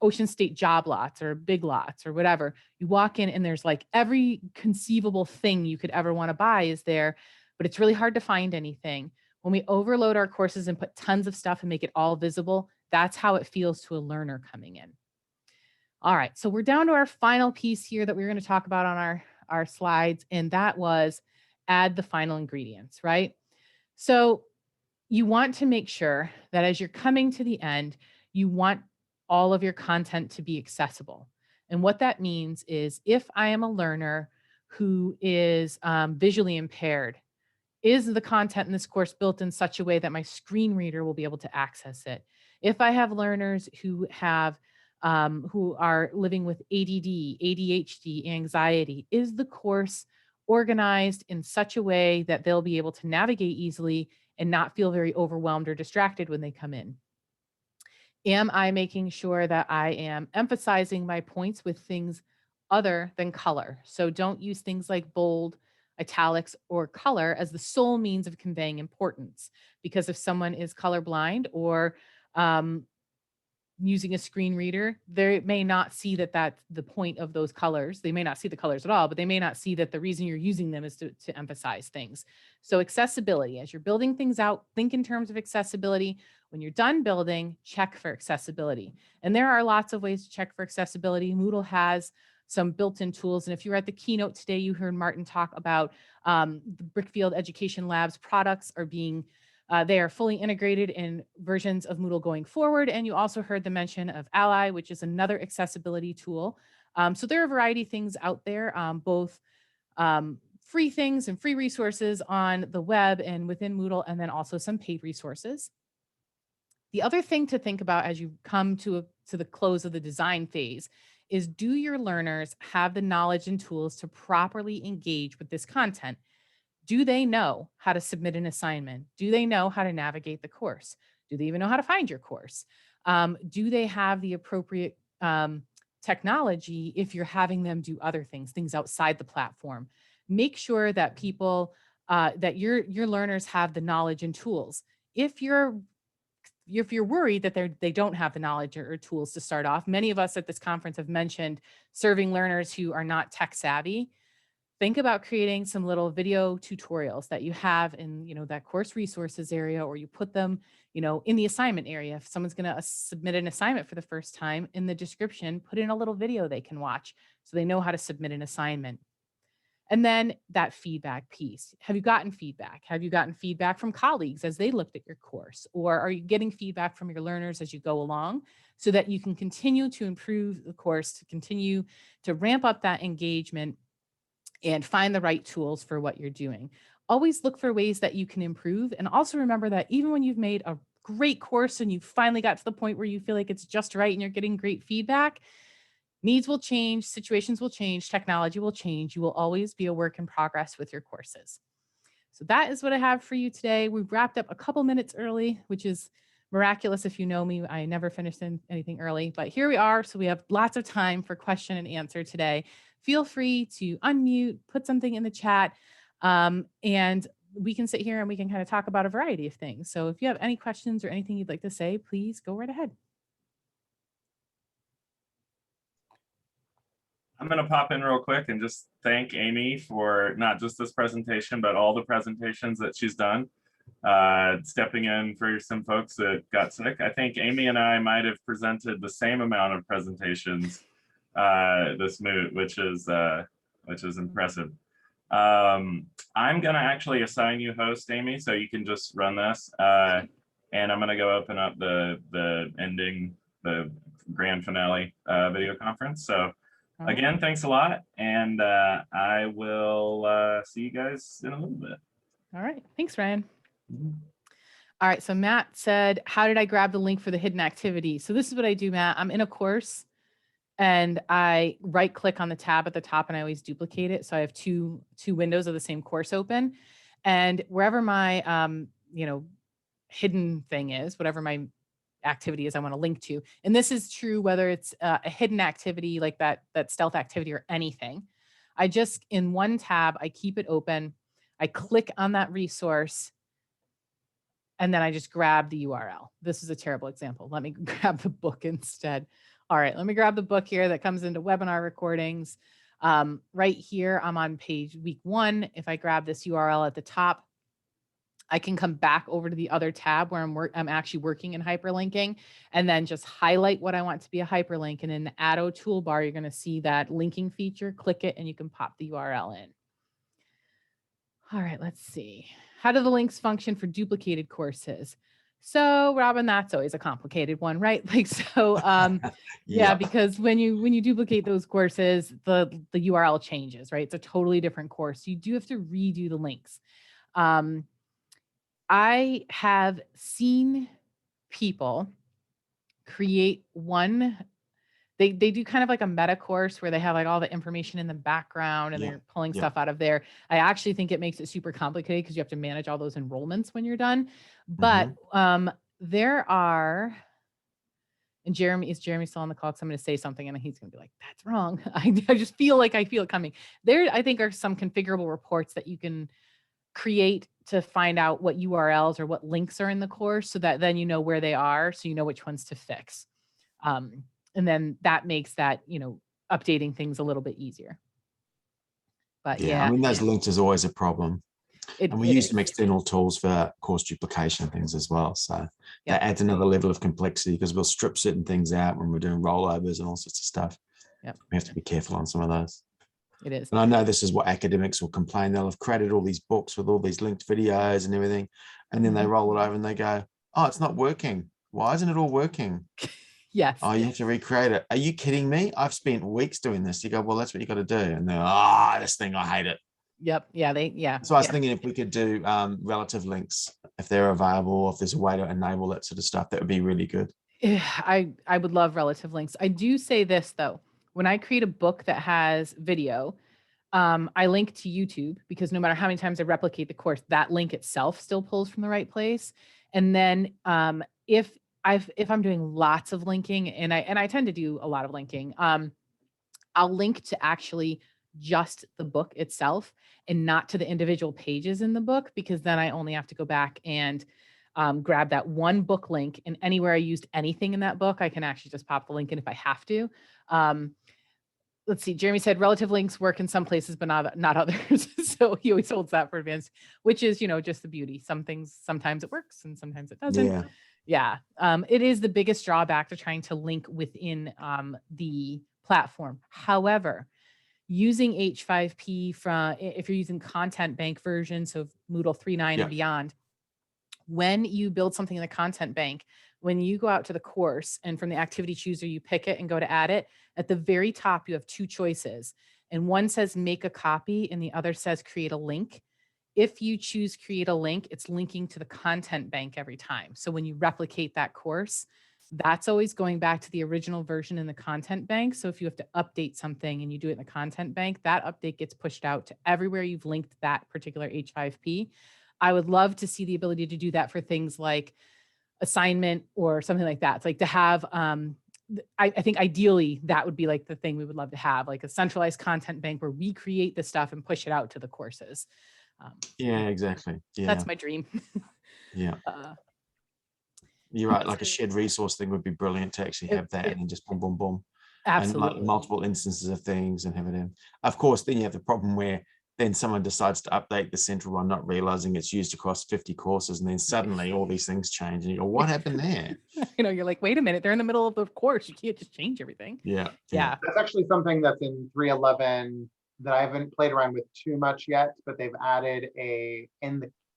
Ocean State job lots or big lots or whatever. You walk in and there's like every conceivable thing you could ever want to buy is there, but it's really hard to find anything. When we overload our courses and put tons of stuff and make it all visible, that's how it feels to a learner coming in. All right, so we're down to our final piece here that we're going to talk about on our slides, and that was add the final ingredients, right? So you want to make sure that as you're coming to the end, you want all of your content to be accessible. And what that means is if I am a learner who is visually impaired, is the content in this course built in such a way that my screen reader will be able to access it? If I have learners who are living with ADD, ADHD, anxiety, is the course organized in such a way that they'll be able to navigate easily and not feel very overwhelmed or distracted when they come in? Am I making sure that I am emphasizing my points with things other than color? So don't use things like bold, italics, or color as the sole means of conveying importance. Because if someone is colorblind or using a screen reader, they may not see that that's the point of those colors. They may not see the colors at all, but they may not see that the reason you're using them is to emphasize things. So accessibility, as you're building things out, think in terms of accessibility. When you're done building, check for accessibility. And there are lots of ways to check for accessibility. Moodle has some built-in tools. And if you were at the keynote today, you heard Martin talk about the Brickfield Education Labs products are being they are fully integrated in versions of Moodle going forward. And you also heard the mention of Ally, which is another accessibility tool. So there are a variety of things out there, both free things and free resources on the web and within Moodle, and then also some paid resources. The other thing to think about as you come to the close of the design phase is, do your learners have the knowledge and tools to properly engage with this content? Do they know how to submit an assignment? Do they know how to navigate the course? Do they even know how to find your course? Do they have the appropriate technology if you're having them do other things outside the platform? Make sure that people, that your learners have the knowledge and tools. If you're worried that they don't have the knowledge or tools to start off, many of us at this conference have mentioned serving learners who are not tech savvy. Think about creating some little video tutorials that you have in, that course resources area, or you put them, in the assignment area. If someone's going to submit an assignment for the first time, in the description, put in a little video they can watch so they know how to submit an assignment. And then that feedback piece. Have you gotten feedback? Have you gotten feedback from colleagues as they looked at your course? Or are you getting feedback from your learners as you go along so that you can continue to improve the course, to continue to ramp up that engagement and find the right tools for what you're doing? Always look for ways that you can improve. And also remember that even when you've made a great course and you finally got to the point where you feel like it's just right and you're getting great feedback, needs will change, situations will change, technology will change. You will always be a work in progress with your courses. So that is what I have for you today. We've wrapped up a couple minutes early, which is miraculous. If you know me, I never finished anything early, but here we are. So we have lots of time for question and answer today. Feel free to unmute, put something in the chat, and we can sit here and we can kind of talk about a variety of things. So if you have any questions or anything you'd like to say, please go right ahead. I'm going to pop in real quick and just thank Amy for not just this presentation, but all the presentations that she's done, stepping in for some folks that got sick. I think Amy and I might have presented the same amount of presentations this MOOT, which is impressive. I'm going to actually assign you host, Amy, so you can just run this. And I'm going to go open up the grand finale video conference. So again, thanks a lot. And I will see you guys in a little bit. All right. Thanks, Ryan. All right. So Matt said, how did I grab the link for the hidden activity? So this is what I do, Matt. I'm in a course and I right click on the tab at the top and I always duplicate it. So I have two windows of the same course open, and wherever my, hidden thing is, whatever my activity is I want to link to. And this is true whether it's a hidden activity like that stealth activity or anything. I just, in one tab, I keep it open. I click on that resource and then I just grab the URL. This is a terrible example. Let me grab the book instead. All right, let me grab the book here that comes into webinar recordings. Right here, I'm on page week 1. If I grab this URL at the top, I can come back over to the other tab where I'm actually working in hyperlinking, and then just highlight what I want to be a hyperlink. And in the Addo toolbar, you're going to see that linking feature. Click it and you can pop the URL in. All right, let's see. How do the links function for duplicated courses? So Robin, that's always a complicated one, right? Like, so yeah, because when you duplicate those courses, the URL changes, right? It's a totally different course. You do have to redo the links. I have seen people create one, they do kind of like a meta course where they have like all the information in the background and they're pulling stuff out of there. I actually think it makes it super complicated because you have to manage all those enrollments when you're done. But there are, and is Jeremy still on the call? Because I'm going to say something and he's going to be like, that's wrong. I just feel like I feel it coming. There, I think, are some configurable reports that you can create to find out what URLs or what links are in the course, so that then you know where they are, so you know which ones to fix. And then that makes that, updating things a little bit easier. But I mean, those links is always a problem. And we use some external tools for course duplication things as well. So that adds another level of complexity, because we'll strip certain things out when we're doing rollovers and all sorts of stuff. We have to be careful on some of those. It is. And I know this is what academics will complain. They'll have created all these books with all these linked videos and everything. And then they roll it over and they go, oh, it's not working. Why isn't it all working? Yes. Oh, you have to recreate it. Are you kidding me? I've spent weeks doing this. You go, well, that's what you got to do. And they're, this thing, I hate it. Yep. Yeah. So I was thinking if we could do relative links, if they're available, or if there's a way to enable that sort of stuff, that would be really good. I would love relative links. I do say this though. When I create a book that has video, I link to YouTube, because no matter how many times I replicate the course, that link itself still pulls from the right place. And then if I'm doing lots of linking, and I tend to do a lot of linking, I'll link to actually just the book itself and not to the individual pages in the book, because then I only have to go back and grab that one book link, and anywhere I used anything in that book, I can actually just pop the link in if I have to. Let's see, Jeremy said relative links work in some places, but not others. So he always holds that for advanced, which is, just the beauty. Some things, sometimes it works and sometimes it doesn't. Yeah. It is the biggest drawback to trying to link within the platform. However, using H5P if you're using content bank version, so Moodle 3.9 and beyond, when you build something in the content bank, when you go out to the course and from the activity chooser, you pick it and go to add it, at the very top, you have two choices. And one says make a copy and the other says create a link. If you choose create a link, it's linking to the content bank every time. So when you replicate that course, that's always going back to the original version in the content bank. So if you have to update something and you do it in the content bank, that update gets pushed out to everywhere you've linked that particular H5P. I would love to see the ability to do that for things like assignment or something like that. It's like to have, I think ideally that would be like the thing we would love to have, like a centralized content bank where we create the stuff and push it out to the courses. Yeah, exactly. Yeah, that's my dream. Yeah. You're right. Like a shared resource thing would be brilliant to actually have that, and then just boom, boom, boom. Absolutely. And like multiple instances of things and have it in. Of course, then you have the problem where then someone decides to update the central one, not realizing it's used across 50 courses. And then suddenly all these things change and you go, what happened there? You're like, wait a minute, they're in the middle of the course. You can't just change everything. Yeah. That's actually something that's in 3.11 that I haven't played around with too much yet, but they've added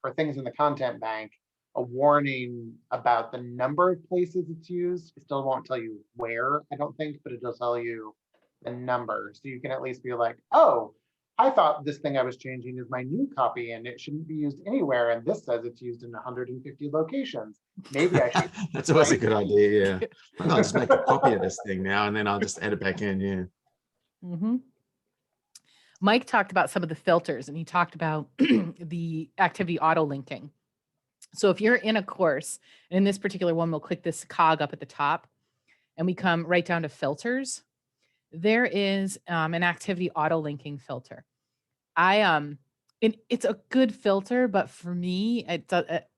for things in the content bank, a warning about the number of places it's used. It still won't tell you where, I don't think, but it'll tell you the number. So you can at least be like, oh, I thought this thing I was changing is my new copy and it shouldn't be used anywhere. And this says it's used in 150 locations. Maybe I should. That's always a good idea. Yeah. I'll just make a copy of this thing now and then I'll just add it back in. Yeah. Mm-hmm. Mike talked about some of the filters and he talked about the activity auto linking. So if you're in a course, and in this particular one, we'll click this cog up at the top and we come right down to filters. There is an activity auto linking filter. It's a good filter, but for me,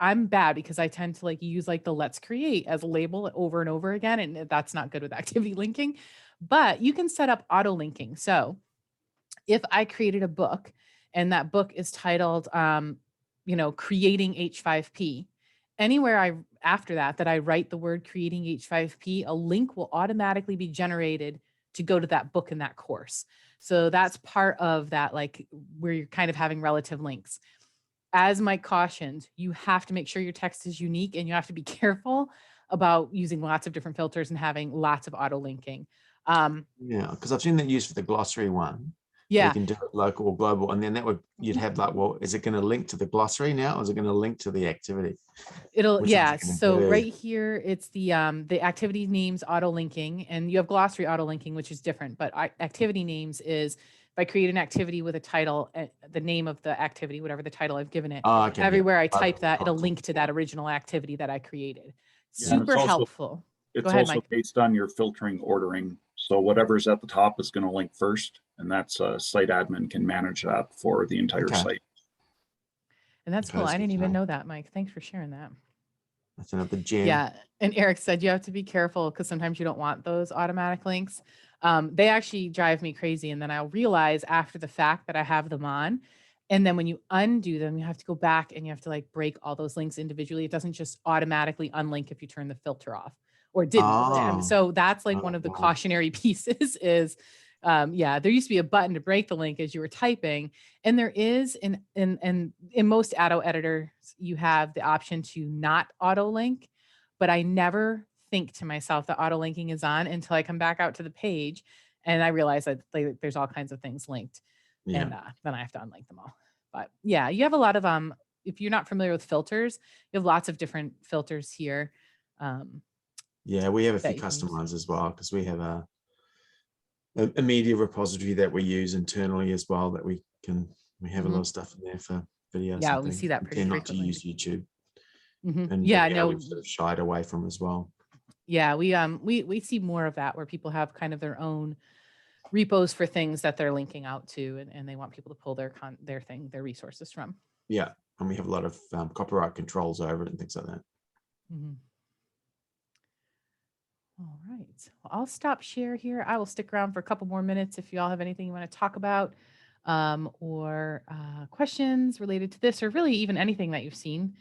I'm bad because I tend to like use like the let's create as a label over and over again. And that's not good with activity linking, but you can set up auto linking. So if I created a book and that book is titled, creating H5P, anywhere after that I write the word creating H5P, a link will automatically be generated to go to that book in that course. So that's part of that, like where you're kind of having relative links. As Mike cautioned, you have to make sure your text is unique and you have to be careful about using lots of different filters and having lots of auto linking. Yeah, because I've seen that used for the glossary one. Yeah. You can do it local or global. And then you'd have like, well, is it going to link to the glossary now? Or is it going to link to the activity? So right here, it's the activity names auto linking and you have glossary auto linking, which is different, but activity names is if I create an activity with a title, the name of the activity, whatever the title I've given it, everywhere I type that, it'll link to that original activity that I created. Super helpful. It's also based on your filtering ordering. So whatever's at the top is going to link first, and that's site admin can manage that for the entire site. And that's cool. I didn't even know that, Mike. Thanks for sharing that. That's another gem. Yeah. And Eric said you have to be careful because sometimes you don't want those automatic links. They actually drive me crazy. And then I'll realize after the fact that I have them on. And then when you undo them, you have to go back and you have to like break all those links individually. It doesn't just automatically unlink if you turn the filter off. Or didn't. So that's like one of the cautionary pieces is, there used to be a button to break the link as you were typing. And there is in most auto editors, you have the option to not auto link, but I never think to myself that auto linking is on until I come back out to the page and I realize that there's all kinds of things linked and then I have to unlink them all. But yeah, you have a lot of, if you're not familiar with filters, you have lots of different filters here. Yeah, we have a few customized as well because we have a media repository that we use internally as well that we have a lot of stuff in there for videos. Yeah, we see that pretty frequently. Not to use YouTube. And we've sort of shied away from as well. Yeah, we see more of that where people have kind of their own repos for things that they're linking out to and they want people to pull their resources from. Yeah, and we have a lot of copyright controls over it and things like that. All right, well, I'll stop share here. I will stick around for a couple more minutes if you all have anything you want to talk about or questions related to this or really even anything that you've seen.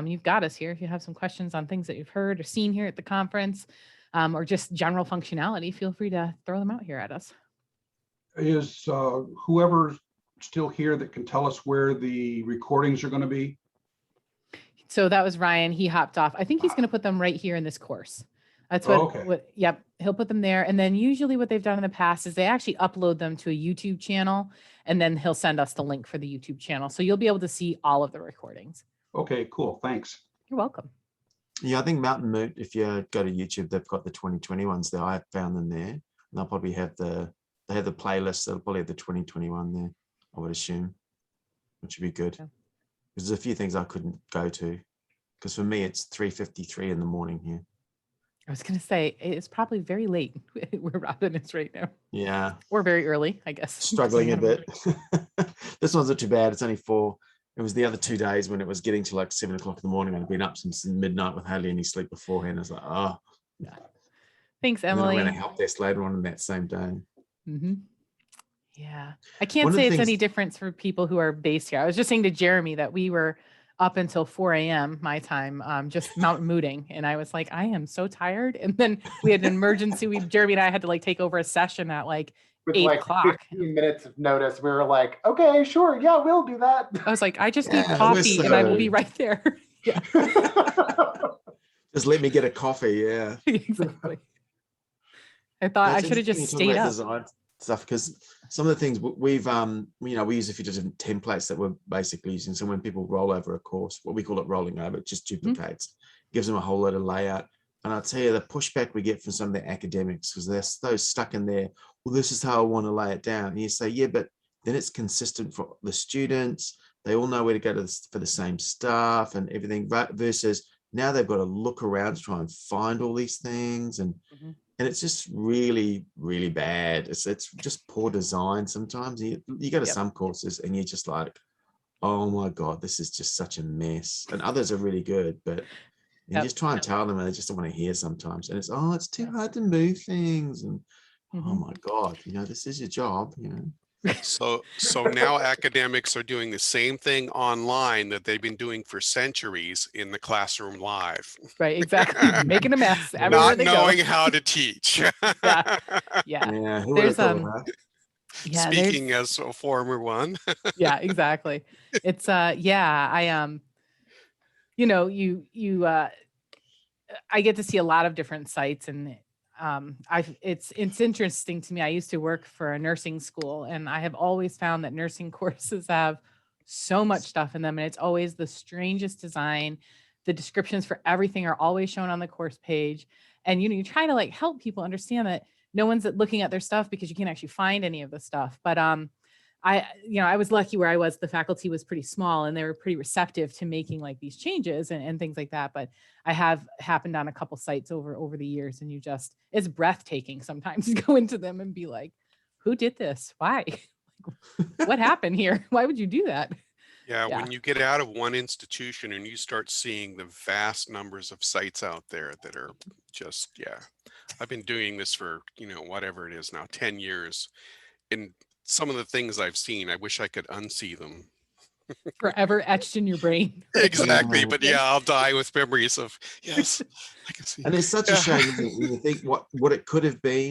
You've got us here. If you have some questions on things that you've heard or seen here at the conference or just general functionality, feel free to throw them out here at us. Is whoever still here that can tell us where the recordings are going to be? So that was Ryan. He hopped off. I think he's going to put them right here in this course. That's what, yep, he'll put them there. And then usually what they've done in the past is they actually upload them to a YouTube channel and then he'll send us the link for the YouTube channel. So you'll be able to see all of the recordings. Okay, cool. Thanks. You're welcome. Yeah, I think MtMoot, if you go to YouTube, they've got the 2020 ones there. I found them there. And they'll probably have they have the playlist. They'll probably have the 2021 there, I would assume, which would be good. Yeah. There's a few things I couldn't go to because for me, it's 3:53 in the morning here. I was going to say, it's probably very late where Robin is right now. Yeah. Or very early, I guess. Struggling a bit. This one's not too bad. It's only 4. It was the other 2 days when it was getting to like 7 o'clock in the morning. I'd been up since midnight with hardly any sleep beforehand. I was like, oh. Yeah. Thanks, Emily. And then I went to help desk later on in that same day. Yeah. I can't say it's any difference for people who are based here. I was just saying to Jeremy that we were up until 4 a.m. my time, just MtMooting. And I was like, I am so tired. And then we had an emergency. Jeremy and I had to like take over a session at like with 8 like o'clock. 15 minutes of notice. We were like, okay, sure. Yeah, we'll do that. I was like, I just need coffee and I will be right there. Yeah. Just let me get a coffee. Yeah. Exactly. I thought I should have just stayed up. Design stuff, because some of the things we've we use a few different templates that we're basically using. So when people roll over a course, what we call it rolling over, it just duplicates, gives them a whole lot of layout. And I'll tell you the pushback we get from some of the academics, because they're so stuck in there. Well, this is how I want to lay it down. And you say, yeah, but then it's consistent for the students. They all know where to go for the same stuff and everything. Right? Versus now they've got to look around to try and find all these things, and it's just really, really bad. It's just poor design sometimes. You go to some courses and you're just like, oh my God, this is just such a mess. And others are really good, but you just try and tell them and they just don't want to hear sometimes. And it's too hard to move things. And oh my God, this is your job, So now academics are doing the same thing online that they've been doing for centuries in the classroom live. Right, exactly. Making a mess everywhere Not they knowing go. how to teach. Yeah. Who would have There's thought that? Speaking as a former one. Yeah, exactly. It's I I get to see a lot of different sites, and it's interesting to me. I used to work for a nursing school, and I have always found that nursing courses have so much stuff in them, and it's always the strangest design. The descriptions for everything are always shown on the course page, and you try to help people understand that no one's looking at their stuff because you can't actually find any of the stuff. But I was lucky where I was. The faculty was pretty small and they were pretty receptive to making these changes and things like that. But I have happened on a couple sites over the years, and it's breathtaking sometimes to go into them and be like, who did this? Why? What happened here? Why would you do that? Yeah, when you get out of one institution and you start seeing the vast numbers of sites out there that are just, I've been doing this for, whatever it is now, 10 years. And some of the things I've seen, I wish I could unsee them. Forever etched in your brain. Exactly. But I'll die with memories of, yes, I can see. And it's such a shame when you think what it could have been.